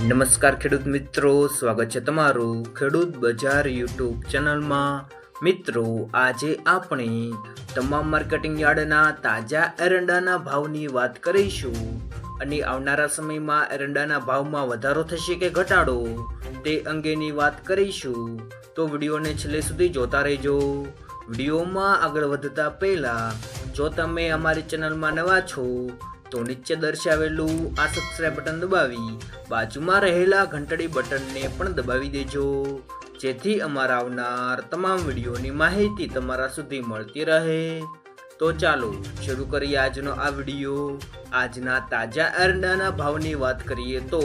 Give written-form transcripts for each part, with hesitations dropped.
નમસ્કાર ખેડૂત મિત્રો, સ્વાગત છે તમારું ખેડૂત બજાર યુટ્યુબ ચેનલમાં। મિત્રો, આજે આપણે તમામ માર્કેટિંગ યાર્ડના તાજા એરંડાના ભાવની વાત કરીશું અને આવનારા સમયમાં એરંડાના ભાવમાં વધારો થશે કે ઘટાડો તે અંગેની વાત કરીશું। તો વિડીયોને છેલ્લે સુધી જોતા રહેજો। વિડીયોમાં આગળ વધતા પહેલા જો તમે અમારી ચેનલમાં નવા છો તો નીચે દર્શાવેલું આ સબસ્ક્રાઇબ બટન દબાવી બાજુમાં રહેલા ઘંટડી બટનને પણ દબાવી દેજો, જેથી અમારા આવનાર તમામ વિડીયોની માહિતી તમારા સુધી મળતી રહે। તો ચાલો શરૂ કરીએ આજનો આ વિડીયો। આજના તાજા એરંડાના ભાવની વાત કરીએ તો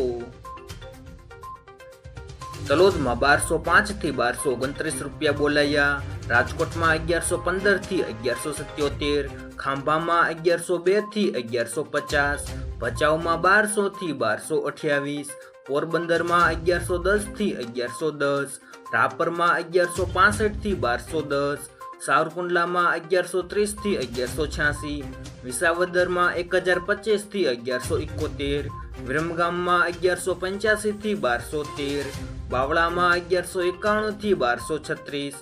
તલોદમાં 1205 થી 1229 રૂપિયા બોલાયા, રાજકોટમાં 1115 થી 1177, ખાંભામાં 1102 થી 1150, ભચાઉમાં 1200 થી 1228, પોરબંદરમાં 1110 થી 1110, રાપરમાં 1165 થી 1210, સાવરકુંડલામાં 1130 થી 1186, વિસાવદરમાં 1025 થી 1171, વિરમગામમાં 1185 થી 1213, બાવળામાં 1191 થી 1236,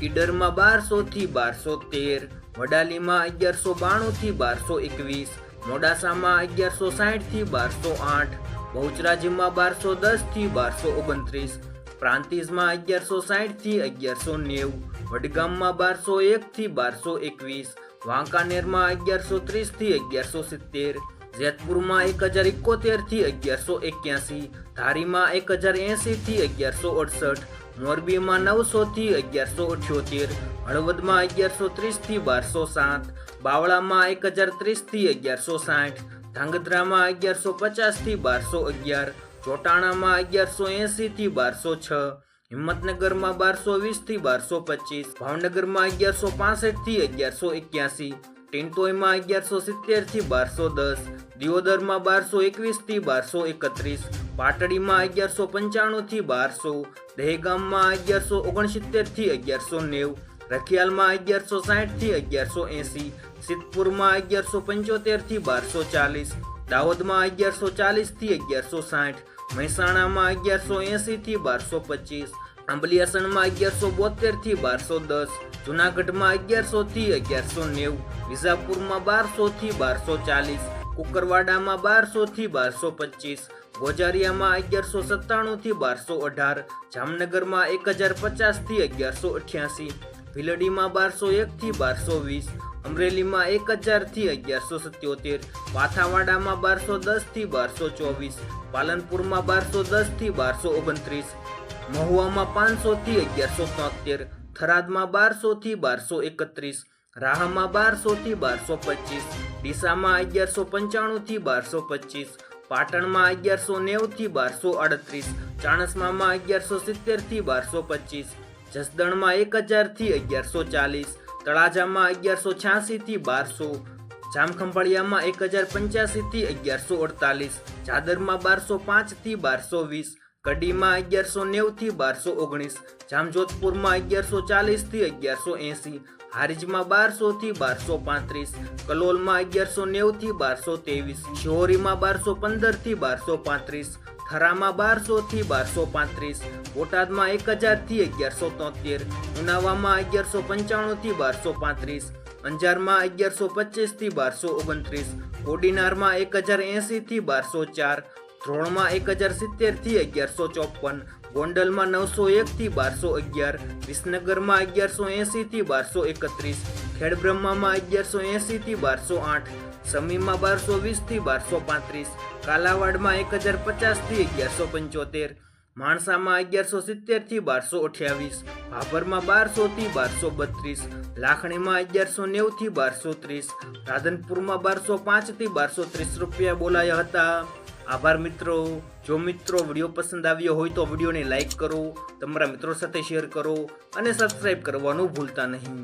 ઈડરમાં 1200 થી 1213, વડાલીમાં 1192 થી 1221, મોડાસામાં 1160 થી 1208, બહુચરાજીમાં 1210 થી 1229, પ્રાંતિજમાં 1160 થી 1190, વડગામમાં 1201 થી 1221, વાંકાનેરમાં 1130 થી 1170, જેતપુરમાં 1071 થી 1181, ધારીમાં 1080 થી 1168, મોરબીમાં 900 થી 1178, હળવદમાં 1130 થી 1207, બાવળામાં 1030 થી 1160, ધાંગધ્રામાં 1150 થી 1211, ચોટાણામાં 1180 થી 1206, હિંમતનગરમાં 1220 થી 1225, ભાવનગરમાં 1165 થી 1181, ટિંટોઈમાં 1170 થી 1210, દિયોદરમાં 1221 થી 1231, પાટડીમાં 1195 થી 1200, દહેગામમાં 1169 થી 1190, રખિયાલમાં 1160 થી 1180, સિદ્ધપુરમાં 1175 થી 1240, દાહોદમાં 1140 થી 1160, મહેસાણામાં 1180 થી 1225, આંબલિયાસણમાં 1172 થી 1210, જૂનાગઢમાં 1100 થી 1190, વિજાપુરમાં 1200 થી 1240, કુકરવાડામાં 1200 થી 1225, ગોજારિયામાં 1197 થી 1218, જામનગરમાં 1050 થી 1188, ભીલડીમાં 1201 થી 1220, અમરેલીમાં 1000 થી 1177, પાથાવાડામાં 1210 થી 1224, પાલનપુરમાં 1210 થી 1229, મહુવામાં 500 થી 1173, થરાદમાં 1200 થી 1231, રાહામાં 1200 થી 1225, ડીસામાં 1195 થી 1225, પાટણમાં 1190 થી 1238, ચાણસ્મામાં 1170 થી 1225, જસદણમાં 1000 થી 1140, તળાજામાં 1186 થી 1200, જામખંભાળિયામાં 1085 થી 1148, ચાદરમાં 1205 થી 1220, કડીમાં 1190 થી 1219, જામજોધપુરમાં 1140 થી 1180, હારીજમાં 1200 થી 1235, કલોલમાં 1190 થી 1223, શિહોરીમાં 1215 થી 1235, થરામાં 1200 થી 1235, બોટાદમાં 1000 થી 1173, ઉનાવામાં 1195 થી 1235, અંજારમાં 1125 થી 1229, કોડીનારમાં 1080 થી 1204, ધ્રોણમાં 1070 થી 1154, ગોંડલમાં 901 થી 1211, વિસનગરમાં 1180 થી 1231, ખેડબ્રહ્મામાં 1180 થી 1208, સમીમાં 1220 થી 1235, કાલાવાડમાં 1050 થી 1175, માણસામાં 1170 થી 1228, ભાભરમાં 1200 થી 1232, લાખણીમાં 1190 થી 1230, રાધનપુરમાં 1205 થી 1230 રૂપિયા બોલાયા હતા। આભાર મિત્રો। જો મિત્રો વિડીયો પસંદ આવ્યો હોય તો વિડીયોને લાઈક કરો, તમારા મિત્રો સાથે શેર કરો અને સબસ્ક્રાઇબ કરવાનું ભૂલતા નહીં।